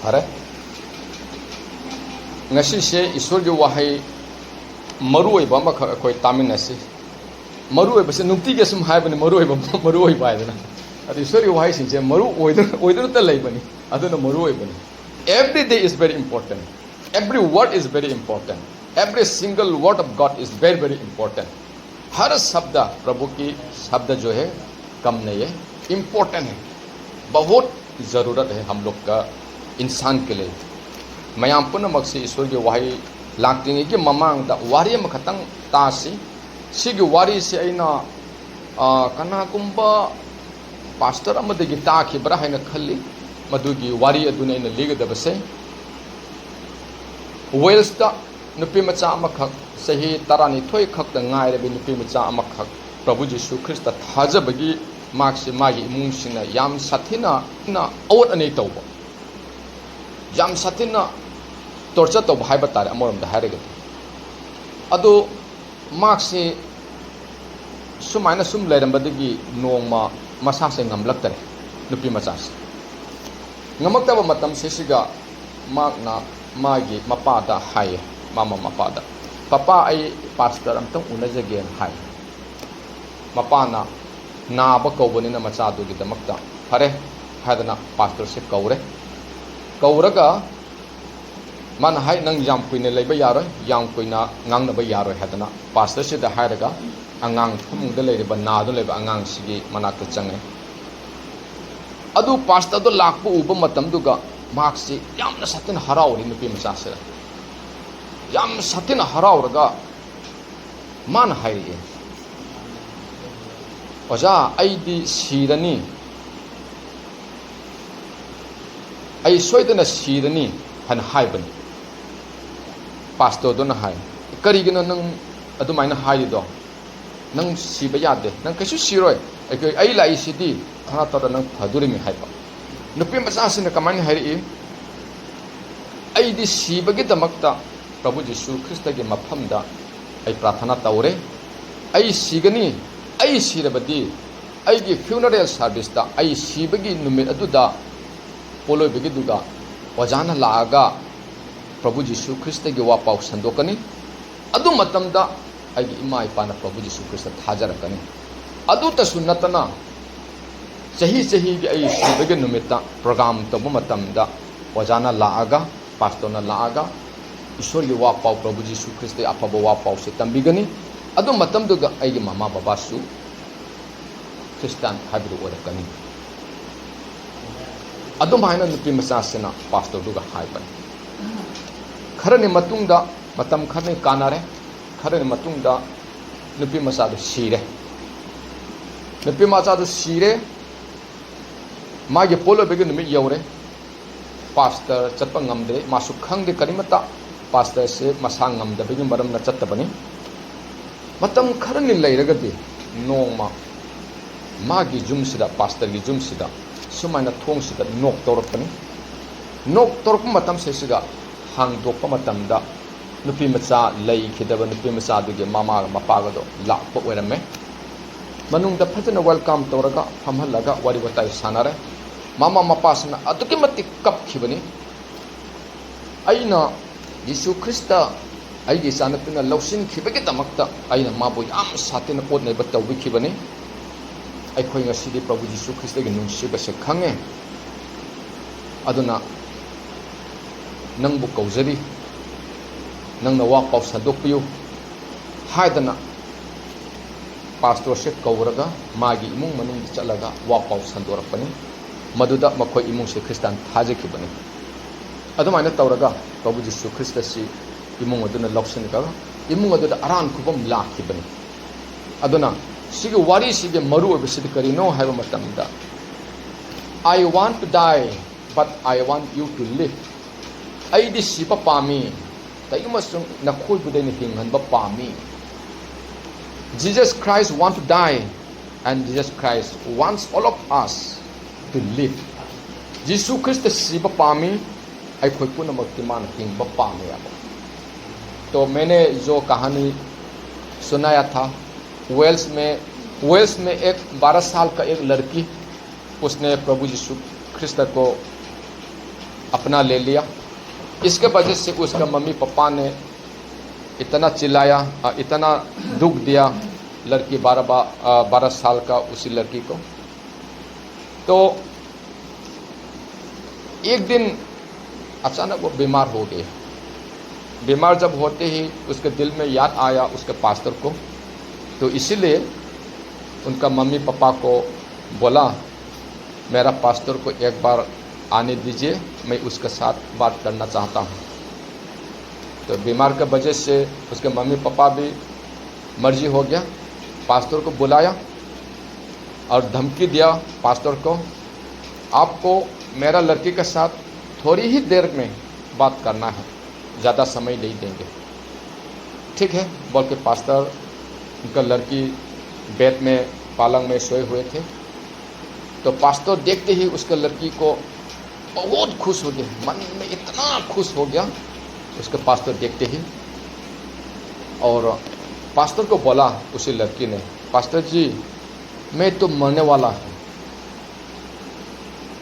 फरे ngasi se isur gi wahai maru oiba ma khoi taminasi maru oiba se nukti ge sum hai bani maru oiba dana adi isur gi wahai sin je maru oidu ta lai bani aduna maru oiba ni every day is very important, every word is very important, every single word of God is very very important. हर शब्द प्रभु की शब्द जो है कम नहीं है, important है, बहुत ज़रूरत है हम लोग का इंसान के लिए. मयाम पुनमक से ईश्वर की वाही लाक्टिंग की ममांग वारी खतंग तासी सिगी वारी से अना कनागुंबा पास्टर अमदगी ताखिबरा है खल्ली मधुगी वारी अदुने अना लीगदबसे वेल्सता नुपी मचा अमखक सही तरानिथोय खक्त ngairebe nupi macha amakhak प्रभु जीशु ख्रिस्त थाजबगी मार्क्स मागी इमुंगसिना याम साथिना ना औट अने तौबा याम साथिना टॉर्चर तौबा हाइबा तारे अमरम दा हाइरेगे अदो मार्क्स सुमाइना सुम लेरंबदगी नोंमा मसा से ngamlaktere nupi macha से ngamaktaba matam sesiga मार्कना मागी मपादा हाय मामा मपादा पापा आई पास्टर अमतंग उनजगे हाय मपाना नाब कौबनी मचादुगीदमक्ता फरे हादना पास्टर से कौरे कौरगा मन हाय नंग याम कुइने लेबा यारोय याम कुइना ngangnaba यारोय हादना पास्टर से दा हायरगा अंगांग फमुंगदा लेरिबा नादो लेबा अंगांग सिगी मनाक्ता चंगे अदु पास्टर दो लाकपु उबा मतमदुगा मार्क्सी यामना सतिन हरावरी नुपी मचासे याम सतिन हरावरगा मान हायरिए ओजा आईदी सीरनी आई सोयदना सीरनी हन हायबनी पास्टर दोना हाय करिगिनो नंग अदुमाइना हायदो नंग सीबा यादे नंग कछु सीरोय आई लाई सिदी थाना तोदा नंग फदुरिमि हायबा नुपी मचासिना कमाइन हायरि आईदी सीबगी दमक्ता प्रभु जीशु ख्रिस्त के मफमदा आई प्रार्थना तौरे आई सीगनी आई सीरबदी आईगी फ्यूनरल सर्विस दा आई सीबगी नुमित अदुदा पोलोबगी दुदा वजाना लागा प्रभु जीशु ख्रिस्त के वापाउ संदोकनी अदु मतमदा आईगी इमा इपाना प्रभु जीशु ख्रिस्त थाजरकनी अदु तसु नतना सही सही की आई सीबगी नुमित प्रोग्राम तबु मतमदा वजाना लागा पास्टरना लागा ईश्वर की वा पाव प्रभु जीशु ख्रिस्त अफब वा पाव से तंबिगनी अदु मतमदुगा आईगी मामा बाबासु ख्रिस्तान हाबिरु ओरकनी अदु मायना नुपी मचासेना पास्टर दुगा हाइबन खरने मतुंगदा मतम खरने कानारे खरने मतुंगदा नुपी मचादु सीरे नुपी मचादु सीरे मागे पोलो बेगे नुमि यौरे पास्टर चतपा ngamde मासु खंगदे करिमता पास्टर से मसा ngamdabagi maramna chattabani matam kharani leiragadi nongma magi jumsida pastor gi jumsida sumaina thongsida nok torapani nok torp matam sesiga hangdokpa matamda nupi macha lei khidaba nupi macha duge mama mapaga do lakpa oirame manungda phajana welcome toraga famhalaga wari watai sanare mama mapasna aduki mati kap khibani aina यीशु ख्रिस्त आईगी सानतुना लौसिन खिबगे दमक्ता आइना माबो याम सातेना ओदनै बतौबि खिबने आइखोय ngasiदि प्रभु यीशु ख्रिस्तगे नुंसिबसे खंगे अदुना नंगबु कौजरी नंगना वा पाव सदोकपियु हायदना pastor से कौरगा मागी इमुंग मनुंग चलगा वा पाव संदोरपनि मदुदा मखोय इमुंग से ख्रिस्तान थाजेखिबने अदुमाइना तौरगा प्रभु जीशु ख्रिस्त से इमुंग अदुना लौसनगा इमुंग अदुदा अरान खुबम लाखिबने अदुना सिगे वारी सिगे मरु ओबसिदि करिनो हाइबा मतमदा I want to die but I want you to live आई दि सिपा पामी तैमसुं नखोय बुदैनि हिंगहनबा पामी Jesus Christ want to die and Jesus Christ wants all of us to live जीशु ख्रिस्त सिपा पामी आई खोई पुनमक्ति मान हिंगबा पामी तो मैंने जो कहानी सुनाया था वेल्स में एक 12 साल का एक लड़की उसने प्रभु यीशु ख्रिस्त को अपना ले लिया। इसके वजह से उसका मम्मी पापा ने इतना चिल्लाया, इतना दुख दिया लड़की 12 साल का उसी लड़की को। तो एक दिन अचानक वो बीमार हो गए। बीमार जब होते ही उसके दिल में याद आया उसके पास्टर को, तो इसीलिए उनका मम्मी पापा को बोला, मेरा पास्टर को एक बार आने दीजिए, मैं उसके साथ बात करना चाहता हूँ। तो बीमार के वजह से उसके मम्मी पापा भी मर्जी हो गया, पास्टर को बुलाया और धमकी दिया पास्टर को, आपको मेरा लड़की के साथ थोड़ी ही देर में बात करना है, ज़्यादा समय नहीं देंगे। ठीक है बोल के पास्टर, उनका लड़की बेड में पालंग में सोए हुए थे। तो पास्टर देखते ही उसके लड़की को बहुत खुश हो गया, मन में इतना खुश हो गया उसके पास्टर देखते ही। और पास्टर को बोला उसी लड़की ने, पास्टर जी मैं तो मरने वाला हूँ,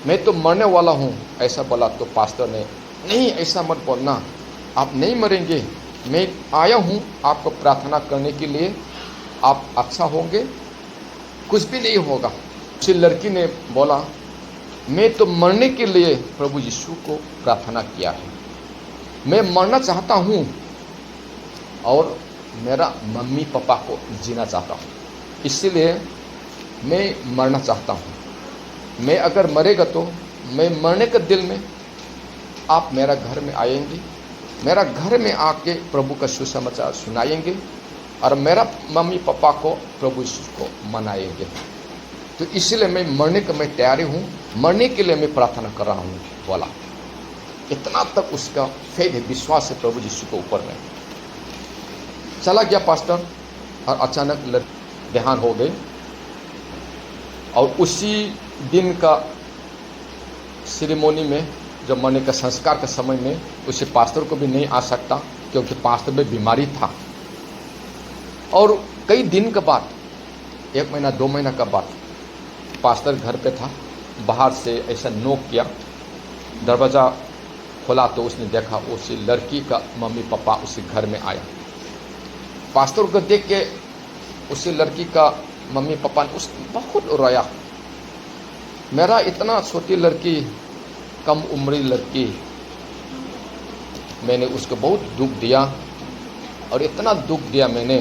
मैं तो मरने वाला हूँ, ऐसा बोला। तो पास्टर ने, नहीं ऐसा मत बोलना, आप नहीं मरेंगे, मैं आया हूँ आपको प्रार्थना करने के लिए, आप अच्छा होंगे, कुछ भी नहीं होगा। उसी लड़की ने बोला, मैं तो मरने के लिए प्रभु यीशु को प्रार्थना किया है, मैं मरना चाहता हूँ और मेरा मम्मी पापा को जीना चाहता हूँ, इसीलिए मैं मरना चाहता हूँ। मैं अगर मरेगा तो मैं मरने के दिल में आप मेरा घर में आएंगे, मेरा घर में आके प्रभु का सुसमाचार सुनाएंगे और मेरा मम्मी पापा को प्रभु यीशु को मनाएंगे। तो इसलिए मैं मरने का मैं तैयारी हूँ, मरने के लिए मैं प्रार्थना कर रहा हूँ बोला। इतना तक उसका फेथ है, विश्वास है प्रभु यीशु के ऊपर में। चला गया पास्टर और अचानक देहांत हो गई। और उसी दिन का सेरेमनी में, जब मरने का संस्कार के समय में, उसे पास्टर को भी नहीं आ सकता क्योंकि पास्टर में बीमारी था। और कई दिन के बाद, 1 महीना 2 महीना का बाद, पास्टर घर पे था, बाहर से ऐसा नोक किया, दरवाज़ा खोला तो उसने देखा उसी लड़की का मम्मी पापा उसी घर में आया। पास्टर को देख के उसी लड़की का मम्मी पापा ने उस बहुत रोया, मेरा इतना छोटी लड़की, कम उम्री लड़की, मैंने उसको बहुत दुख दिया और इतना दुख दिया मैंने,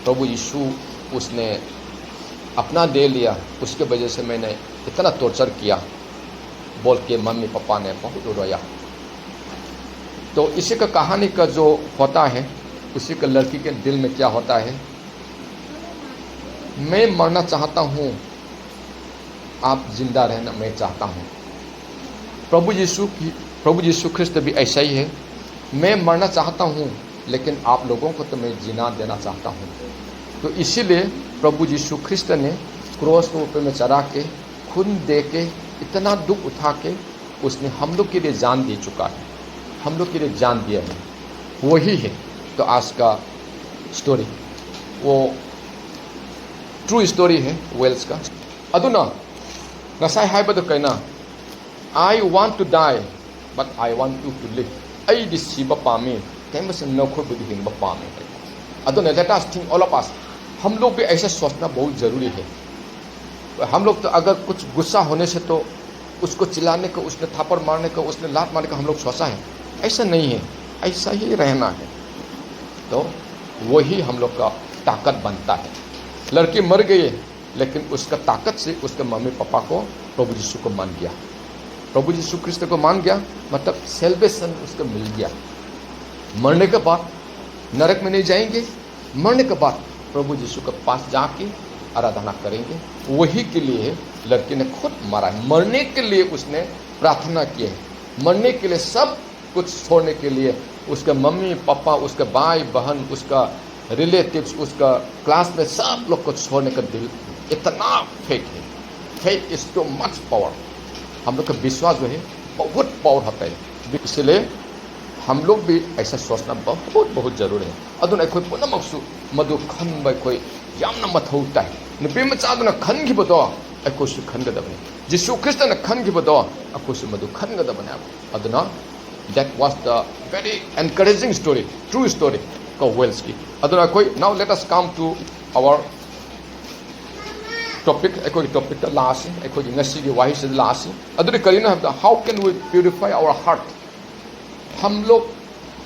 प्रभु यीशु उसने अपना दे लिया, उसके वजह से मैंने इतना टॉर्चर किया बोल के मम्मी पापा ने बहुत रोया। तो इसी का कहानी का जो होता है, उसी का लड़की के दिल में क्या होता है, मैं मरना चाहता हूँ, आप जिंदा रहना मैं चाहता हूँ। प्रभु यीशु ख्रिस्त भी ऐसा ही है, मैं मरना चाहता हूँ लेकिन आप लोगों को तो मैं जीना देना चाहता हूँ। तो इसीलिए प्रभु यीशु ख्रिस्त ने क्रोस के ऊपर में चढ़ा के, खून दे के, इतना दुख उठा के उसने हम लोग के लिए जान दे चुका है, हम लोग के लिए जान दिया है, वही है। तो आज का स्टोरी वो ट्रू स्टोरी है वेल्स का। अदुना नसाई हाइबद कहना, I want to die but I want you to live, आई दि सिबा पामी कैम से नखो बुद्धि हिंबा पामी। अदुना let us think all of us, हम लोग भी ऐसा सोचना बहुत ज़रूरी है। हम लोग तो अगर कुछ गुस्सा होने से तो उसको चिल्लाने का, उसने थप्पड़ मारने का, उसने लात मारने का हम लोग सोचा है, ऐसा नहीं है, ऐसा ही रहना है। तो वही हम लोग का ताकत बनता है। लड़की मर गई लेकिन उसका ताकत से उसके मम्मी पापा को प्रभु यीशु को मान गया, प्रभु यीशु ख्रिस्त को मान गया, मतलब सेल्वेशन उसको मिल गया। मरने के बाद नरक में नहीं जाएंगे, मरने के बाद प्रभु यीशु के पास जाके आराधना करेंगे। वही के लिए लड़की ने खुद मरा है, मरने के लिए उसने प्रार्थना की है, मरने के लिए सब कुछ छोड़ने के लिए, उसके मम्मी पापा, उसके भाई बहन, उसका रिलेटिव्स, उसका क्लास में सब लोग को छोड़ने का दिल, इतना फेथ है। Faith is too much power. हम लोग का विश्वास जो है बहुत पावर होता है, इसलिए हम लोग भी ऐसा सोचना बहुत बहुत जरूरी है। अदुन अखोई पुनमक्सु मधु खन कोई यामना मथौ ताई, नुपी मचादुना खनखिबदो ꯑꯩꯈꯣꯏꯁꯨ ꯈꯟꯒꯗꯕꯅꯤ ꯖꯤꯁꯨ ꯈ꯭ꯔꯤꯁꯇꯅ ꯈꯟꯈꯤꯕꯗꯣ ꯑꯩꯈꯣꯏꯁꯨ ꯃꯗꯨ ꯈꯟꯒꯗꯕꯅꯦꯕ ꯑꯗꯨꯅ that was the very encouraging story, true story ꯀꯣ ꯋꯦꯜꯁꯀꯤ ꯑꯗꯨꯅ ꯑꯩꯈꯣꯏ now let us come to our topic ꯑꯩꯈꯣꯏꯒꯤ टॉपिक लासी ꯑꯩꯈꯣꯏꯒꯤ ꯉꯁꯤꯒꯤ ꯋꯥꯍꯩꯁꯤꯗ लासी ꯑꯗꯨꯗꯤ ꯀꯔꯤꯅꯣ ꯍꯥꯏꯕꯗ how can we purify our heart हम लोग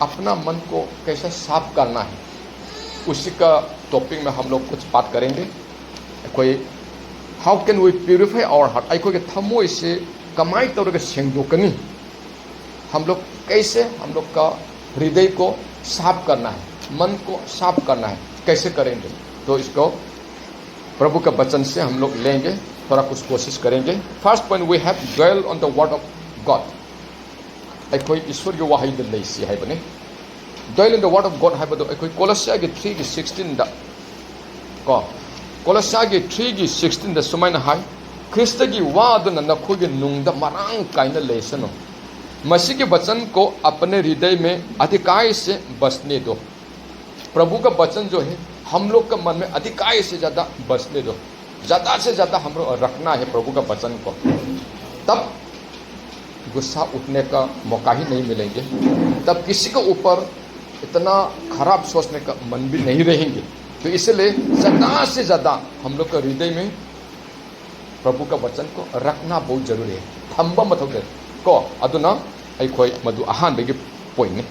अपना मन को कैसे साफ करना है उसी का टॉपिक में हम लोग कुछ बात करेंगे कोई how can we purify our heart अखोई के थमोई से कमाई तौर के सेंगदोकनी हम लोग कैसे हम लोग का हृदय को साफ करना है मन को साफ करना है कैसे करेंगे तो इसको प्रभु का वचन से हम लोग लेंगे थोड़ा कुछ कोशिश करेंगे first point we have dwell on the word of God अखोई ईश्वर की वाही लेसी है बने dwell in the word of God है बदो अखोई कोलोसिया के 3 की 16 दा को कोलोसिया के 3 की 16 दा सुमाइना हाय ख्रिस्त की वाद न नखोई के नुंग द मरांग काइना लेसनो मसीह के वचन को अपने हृदय में अधिकाय से बसने दो प्रभु का वचन जो है हम लोग का मन में अधिकाय से ज्यादा बसने दो ज्यादा से ज्यादा हम लोग रखना है प्रभु का वचन को तब गुस्सा उठने का मौका ही नहीं मिलेंगे तब किसी के ऊपर इतना खराब सोचने का मन भी नहीं रहेंगे तो इसलिए ज्यादा से ज्यादा हम लोग का हृदय में प्रभु का वचन को रखना बहुत जरूरी है थंबा मत को अदुना अखोई मधु अहानबगी पॉइंट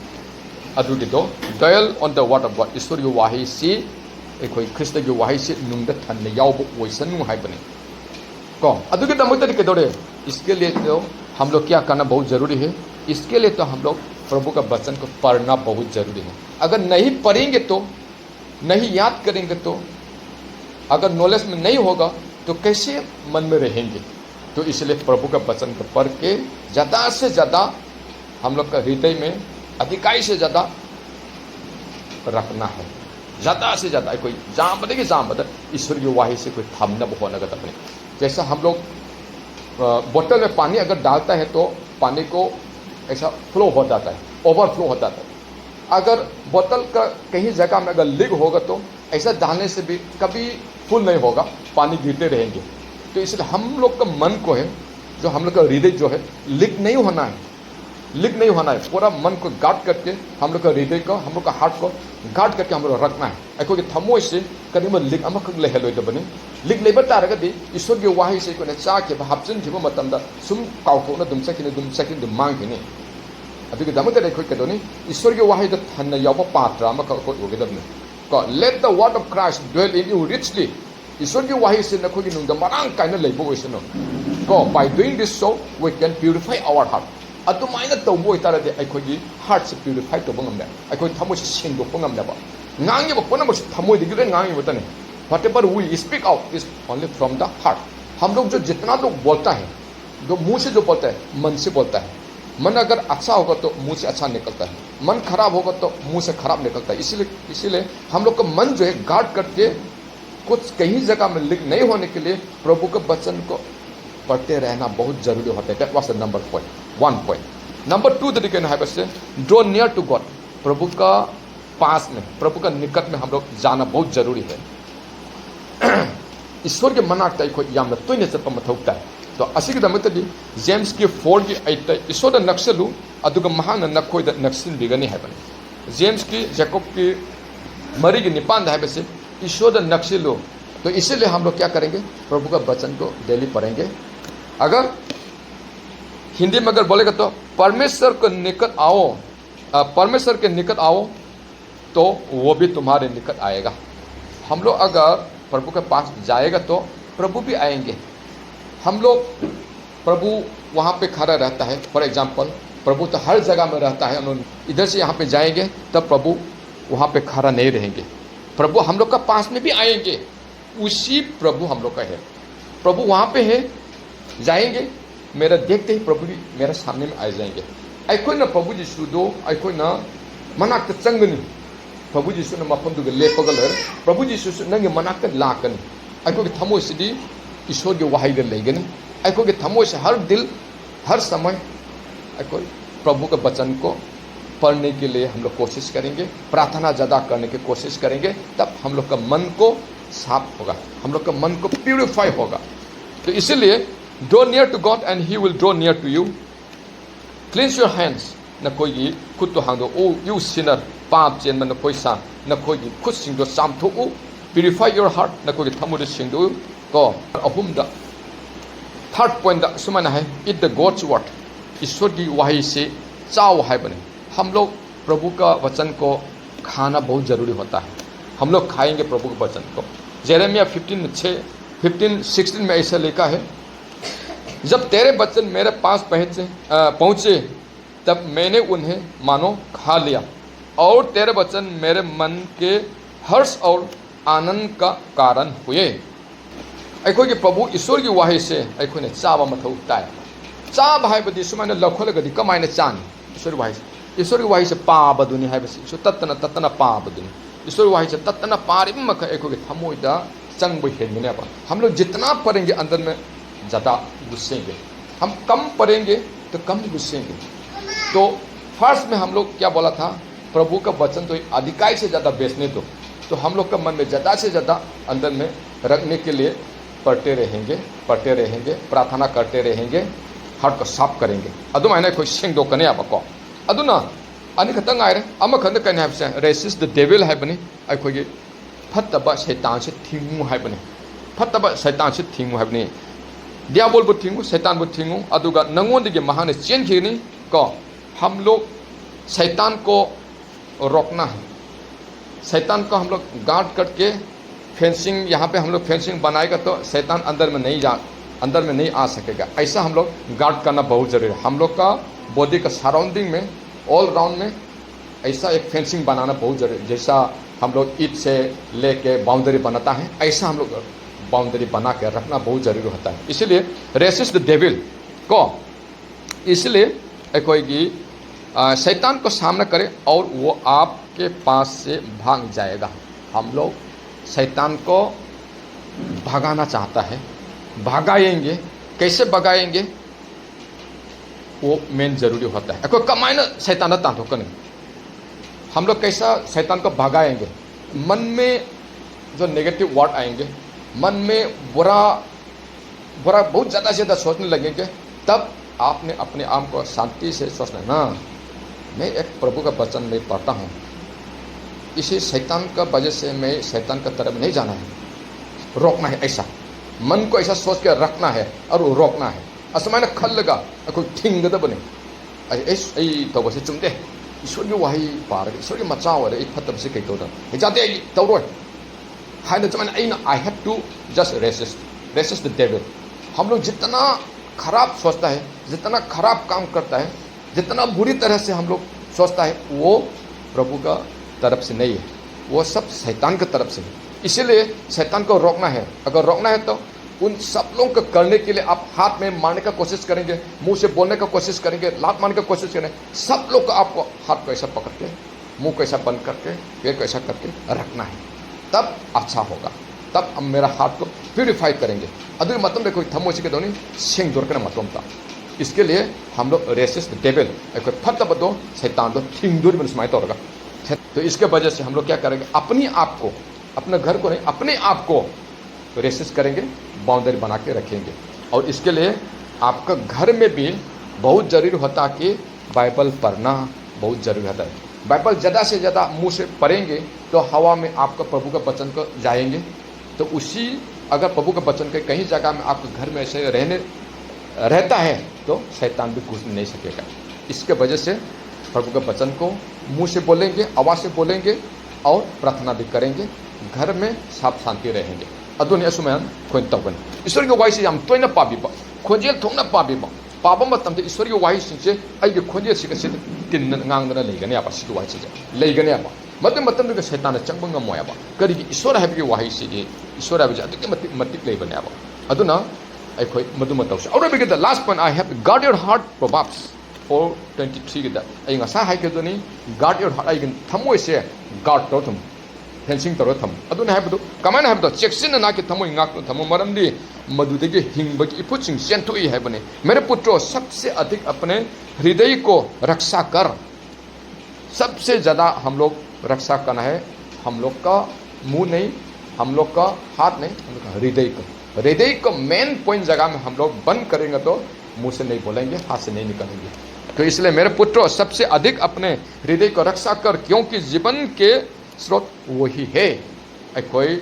अदुदिदो dwell on the word of God ईश्वर की वाही से अखोई ख्रिस्त की वाही से नुंग थन याव ओइसनु हाइबने को अदुगे दमत केदोरे इसके लिए तो हम लोग क्या करना बहुत जरूरी है इसके लिए तो हम लोग प्रभु का वचन को पढ़ना बहुत जरूरी है अगर नहीं पढ़ेंगे तो नहीं याद करेंगे तो अगर नॉलेज में नहीं होगा तो कैसे मन में रहेंगे तो इसलिए प्रभु का वचन को पढ़ के ज्यादा से ज्यादा हम लोग का हृदय में अधिकाई से ज्यादा रखना है ज्यादा से ज्यादा कोई जाम बदे ईश्वर की वाही से कोई थामना होना अपने जैसा हम लोग बोतल में पानी अगर डालता है तो पानी को ऐसा फ्लो हो जाता है ओवरफ्लो हो जाता है अगर बोतल का कहीं जगह में अगर लीक होगा तो ऐसा डालने से भी कभी फुल नहीं होगा पानी गिरते रहेंगे तो इसलिए हम लोग का मन को है जो हम लोग का हृदय जो है लीक नहीं होना है पूरा मन को गार्ड करके हम लोग का हृदय को हम लोग का हार्ट को गार्ड करके हम लोग रखना है अखोई थमोई से करीब लीक लेहलोदबनी लीक लेब तारगदी ईश्वर की वाही से कोई चाके हापचिनखिब मतमदा सुम काउथोना दुम चखिन मांगिनी अदुगी दमते अखोई कदोनी ईश्वर की वाही द थन याव पात्र अमा को ओगदबनी को let the word of Christ dwell in you richly ईश्वर की वाही से नखोगी नुंग मरांग काइना लेबो ओइसनो को by doing this so we can purify our heart अदुमाइना तौबो इतारदे अखोगी हार्ट से प्यूरिफाई तौबो ngamne अखोई थमोइ से सेंदोकपो ngamneba ngangi बो पुनम थमोइ दिगरे ngangi बतने whatever we speak out is only from the heart हम लोग जो जितना लोग बोलता है जो मुंह से जो बोलता है मन से बोलता है मन अगर अच्छा होगा तो मुंह से अच्छा निकलता है मन खराब होगा तो मुंह से खराब निकलता है इसीलिए हम लोग का मन जो है गार्ड करके कुछ कहीं जगह में लीक नहीं होने के लिए प्रभु के वचन को पढ़ते रहना बहुत जरूरी होता है that was the number point number 2 तरीके है से ड्रॉ नियर टू गॉड प्रभु का पास में प्रभु का निकट में हम लोग जाना बहुत जरूरी है ईश्वर के मनाक्ता को याम तोयने चप्पा मथौता है तो असिगदमतदी जेम्स की 4 की 8 ईश्वर नक्सलु अदुगा महान नखोई द नक्सिन बिगनी है बने जेम्स की जैकब की मरी की निपान है से ईश्वर नक्सिलो तो इसीलिए हम लोग क्या करेंगे प्रभु का वचन को डेली पढ़ेंगे अगर हिंदी में अगर बोलेगा तो परमेश्वर को निकट आओ परमेश्वर के निकट आओ तो वो भी तुम्हारे निकट आएगा हम लोग अगर प्रभु के पास जाएगा तो प्रभु भी आएंगे हम लोग प्रभु वहाँ पे खड़ा रहता है फॉर एग्जाम्पल प्रभु तो हर जगह में रहता है उन्होंने इधर से यहाँ पे जाएंगे तब प्रभु वहाँ पे खड़ा नहीं रहेंगे प्रभु हम लोग का पास में भी आएंगे उसी प्रभु हम लोग का है प्रभु वहाँ पे है जाएंगे मेरा देखते ही प्रभु भी मेरे सामने में आ जाएंगे अखोना प्रभु जीशु दो अखोना मनाक्ता चंगनी प्रभु जीशु ने मफमदुग लेपगल प्रभु जीशु नंगे मनाक्ता लाकनी अखोगे थमोई से ईश्वर की वाही लेगनी अखोगे थमोई से हर दिल हर समय अखोई प्रभु के वचन को पढ़ने के लिए हम लोग कोशिश करेंगे प्रार्थना ज़्यादा करने की कोशिश करेंगे तब हम लोग का मन को साफ होगा हम लोग का मन को प्यूरिफाई होगा तो इसीलिए draw near to God and he will draw near to you. Cleanse your hands, नखोगी खुद तो हांदो ओ यू सिनर, पाप चेन मन नखोई सा नखोगी खुद सिंदो सामथोउ. प्यूरिफाई योर हार्ट, नखोगी थमुद सिंदो को. अहुमदा थर्ड पॉइंट सुमन है इट द गॉड्स वर्ड, ईश्वर की वाही से चाव है बने. हम लोग प्रभु का वचन को खाना बहुत जरूरी होता है. हम लोग खाएंगे प्रभु के वचन को. जेरेमिया 15:16 में ऐसा लिखा है, जब तेरे वचन मेरे पास पहुंचे तब मैंने उन्हें मानो खा लिया और तेरे वचन मेरे मन के हर्ष और आनंद का कारण हुए. अखोई प्रभु ईश्वर की वाही से अखोने चाब मथौ ताय. चाब है सुमायना लखोलगदी कमायना चानी ईश्वर वाही से. ईश्वर की वाही से पाबदुनी है तत्तना तत्तना पाबदुनी. ईश्वर की वाही से तत्तना पारिब मख अखोगे थमोइदा चंग हेंगने. हम लोग जितना पढ़ेंगे अंदर में ज़्यादा घुसेंगे, हम कम पढ़ेंगे तो कम घुसेंगे. तो फर्स्ट में हम लोग क्या बोला था, प्रभु का वचन तो अधिकाई से ज़्यादा बेचने दो. तो हम लोग का मन में ज़्यादा से ज़्यादा अंदर में रखने के लिए पढ़ते रहेंगे, प्रार्थना करते रहेंगे, हार्ट को साफ करेंगे. अदुम आइना कोई सेंगदोकने आबको. अदुना अनि खतंग आइरे अमा खंद कने हाबसे रेसिस्ट द डेविल हाइबनी. अखोगी फत्तबा शैतान से थिंगु हाइबनी. फत्तबा शैतान से थिंगु हाइबनी. दियाबोल बु थिंगु, शैतान बु थिंगु. अदुगा नंगोंदिगे महाने चेनखिनी को. हम लोग शैतान को रोकना है. शैतान को हम लोग गार्ड करके फेंसिंग, यहाँ पे हम लोग फेंसिंग बनाएगा तो शैतान अंदर में नहीं आ सकेगा. ऐसा हम लोग गार्ड करना बहुत जरूरी है. हम लोग का बॉडी का सराउंडिंग में ऑल राउंड में ऐसा एक फेंसिंग बनाना बहुत जरूरी. जैसा हम लोग ईट से लेके बाउंड्री बनाता है, ऐसा हम लोग बाउंड्री बना के रखना बहुत जरूरी होता है. इसीलिए रेसिस्ट द डेविल को, इसलिए कोई की शैतान को सामना करे और वो आपके पास से भाग जाएगा. हम लोग शैतान को भगाना चाहता है, भगाएंगे. कैसे भगाएंगे वो मेन जरूरी होता है. कोई कमायना शैतान तांतो कने. हम लोग कैसा शैतान को भगाएंगे, मन में जो नेगेटिव वर्ड आएंगे, मन में बुरा बहुत ज़्यादा से ज़्यादा सोचने लगेंगे, तब आपने अपने आप को शांति से सोचना, ना मैं एक प्रभु का वचन में पढ़ता हूँ, इसी शैतान का वजह से मैं शैतान का तरफ नहीं जाना है, रोकना है. ऐसा मन को ऐसा सोच के रखना है और रोकना है. असमायना खल लगा कोई ठिंगद बने तब से चुमदे ईश्वर की वाही पार ईश्वर की मचा हो रहे फतब से कई तौर जाते तौर है. I have to just resist the devil. हम लोग जितना खराब सोचता है, जितना खराब काम करता है, जितना बुरी तरह से हम लोग सोचता है, वो प्रभु का तरफ से नहीं है, वो सब शैतान की तरफ से है. इसीलिए शैतान को रोकना है. अगर रोकना है तो उन सब लोगों को करने के लिए आप हाथ में मारने का कोशिश करेंगे, मुंह से बोलने का कोशिश करेंगे, लात मारने का कोशिश करेंगे. सब लोग को आपको हाथ को ऐसा पकड़ के, मुंह को ऐसा बंद करके, पैर को ऐसा करके रखना है, तब अच्छा होगा. तब हम मेरा हाथ को प्यूरिफाई करेंगे. अदुर मतम देखो थमो के दोनी सिंह दूर करना मतम था. इसके लिए हम लोग रेसिस्ट डेविल फट बदो शैतान दो थिंग दूर में सुनाई तोड़गा. तो इसके वजह से हम लोग क्या करेंगे, अपने आप को, अपने घर को नहीं, अपने आप को रेसिस्ट करेंगे, बाउंड्री बना के रखेंगे. और इसके लिए आपका घर में भी बहुत ज़रूरी होता है कि बाइबल पढ़ना बहुत ज़रूरी होता है. बाइबल ज़्यादा से ज़्यादा मुंह से पढ़ेंगे तो हवा में आपका प्रभु का वचन को जाएंगे. तो उसी अगर प्रभु का वचन के कहीं जगह में आपके घर में ऐसे रहता है तो शैतान भी घुस नहीं सकेगा. इसके वजह से प्रभु के वचन को मुंह से बोलेंगे, आवाज़ से बोलेंगे और प्रार्थना भी करेंगे. घर में साफ शांति रहेंगे. अदुनि असुमन खोइन तौगन ईश्वर की वाही से याम तोइना पाबीबा, खोजेल थोंना पाबीबा, पाबा मतमते ईश्वर की वाही से अइगे खोजेल सिगसे तिन ngang लेगने याबा सिगु वाही से लेगने याबा. मते मतम के शैतान चंग ngamo याबा. करिगी ईश्वर हाबी वाही से ईश्वर हाबी अदुके मतिक लेबने याबा. अदुना अखोई मदु मतौस. और बिगे the last point I have guard your heart Proverbs 4:23 गिदा. आई ngasa हाइकेदोनी गार्ड योर हार्ट आई थमोय से गार्ड तौ थम फेंसिंग तौर थम. अदुना हाइबदो कमायना हाइबदो चेक्सिन ना के थमोय ngak थमो मरमदी मधुदेगे हिंगबगी इपुचिंग सेंथुई हाइबने. मेरे पुत्रों सबसे अधिक अपने हृदय को रक्षा कर. सबसे ज़्यादा हम लोग रक्षा करना है. हम लोग का मुंह नहीं, हम लोग का हाथ नहीं, हम लोग का हृदय का. हृदय को मेन पॉइंट जगह में हम लोग बंद करेंगे तो मुंह से नहीं बोलेंगे, हाथ से नहीं निकलेंगे। तो इसलिए मेरे पुत्रों, सबसे अधिक अपने हृदय को रक्षा कर, क्योंकि जीवन के स्रोत वही है। कोई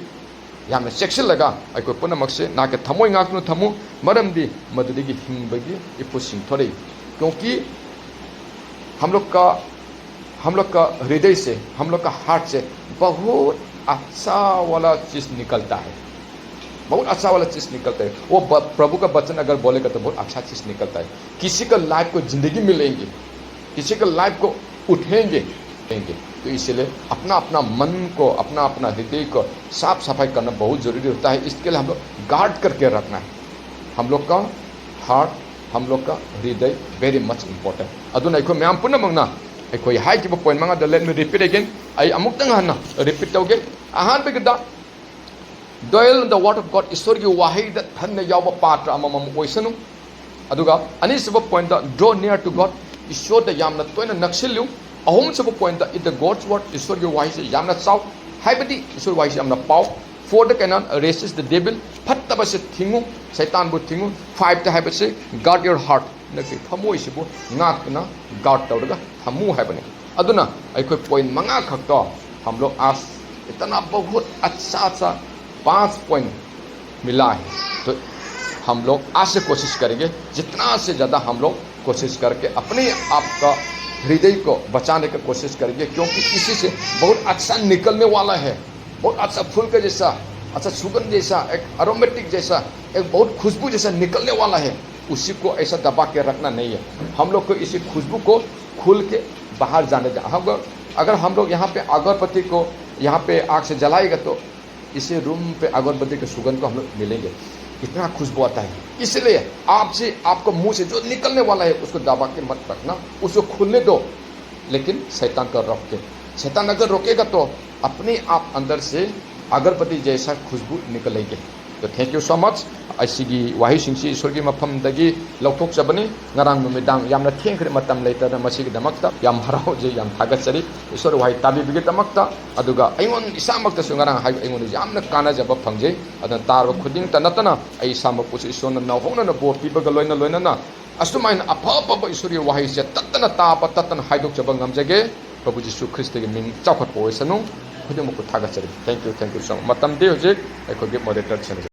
याम चेक्सिल लगा कोई पुनमक से ना के थमोई गाकनु थमु मरमदी मदुदिगी हिंबगी इपुसिंग थोड़े, क्योंकि हम लोग का हृदय से, हम लोग का हार्ट से बहुत अच्छा वाला चीज निकलता है, बहुत अच्छा वाला चीज निकलता है। वो प्रभु का वचन अगर बोलेगा तो बहुत अच्छा चीज निकलता है। किसी का लाइफ को जिंदगी मिलेंगे, किसी का लाइफ को उठेंगे। तो इसलिए अपना अपना मन को, अपना अपना हृदय को साफ सफाई करना बहुत जरूरी होता है। इसके लिए हम लोग गार्ड करके रखना है। हम लोग का हार्ट, हम लोग का हृदय वेरी मच इंपॉर्टेंट। अदुना अखोई मैम पुनः मंगना अखोई हाइकिबा पॉइंट मंगा लेट मी रिपीट अगेन। आई अमुक्तंग हन्ना रिपीट तौगे। अहानबगदा Dwell in the word of God, ईश्वर की वाही दा धन्य याव पात्र अममम ओइसनु। अदुगा अनिसब पॉइंट दा draw near to God, ईश्वर दा यामना तोयना नक्सिलु। अहुम सब पॉइंट दा in the God's word, ईश्वर की वाही से यामना चाव हाइबदी ईश्वर वाही से यामना पाव। 4 दा कैनन resist the devil, फत्तब से थिंगु, शैतान बु थिंगु। 5 दा हाइब से guard your heart, नके थमोइ सिबु नाकना guard तौरगा थमु हाइबने। अदुना अखोई पॉइंट मंगा खक्तो हम लोग आज इतना बहुत अच्छा 5 पॉइंट मिला है। तो हम लोग आज से कोशिश करेंगे, जितना से ज़्यादा हम लोग कोशिश करके अपने आप का हृदय को बचाने की कोशिश करेंगे, क्योंकि इसी से बहुत अच्छा निकलने वाला है। बहुत अच्छा फूल के जैसा, अच्छा सुगंध जैसा, एक अरोमेटिक जैसा, एक बहुत खुशबू जैसा निकलने वाला है। उसी को ऐसा दबा के रखना नहीं है। हम लोग को इसी खुशबू को खुल के बाहर जाने दें। अगर हम लोग यहाँ पे अगरबत्ती को यहाँ पे आग से जलाएगा तो इसी रूम पे अगरबत्ती के सुगंध को हम लोग मिलेंगे, इतना खुशबू आता है। इसलिए आपसे, आपको मुंह से जो निकलने वाला है उसको दबा के मत रखना, उसको खुलने दो। लेकिन शैतान को रोक के, शैतान अगर रोकेगा तो अपने आप अंदर से अगरबत्ती जैसा खुशबू निकलेगी। तो थैंक यू सो मच। ऐसी वाही सिंसी ईश्वर की मफमदगी लौथोकजबनी ngarang numidang yamna thengkhre matam leitana masigi damakta yam harauje yam thagatsari ईश्वर वाही ताबीबगी दमक्ता अदुगा अइंगोन इसामक्ता सुंगारang हाइ अइंगोन यामना कानाजब फंगजे अदन तारब खुदिंग तनतना अइ सामपुस ईश्वरना नवहोंना बोर पिबगा लोइना असुमाइन अफब ईश्वरी वाही से तत्तना ताप तत्तना हाइदोकजब ngamjage प्रभु यीशु ख्रिस्ट के मिंग चाखत पोइसनु खुदिंग मुकु थागाtsari। Thank you so much. मतम दे होजे अखोगे मॉडरेटर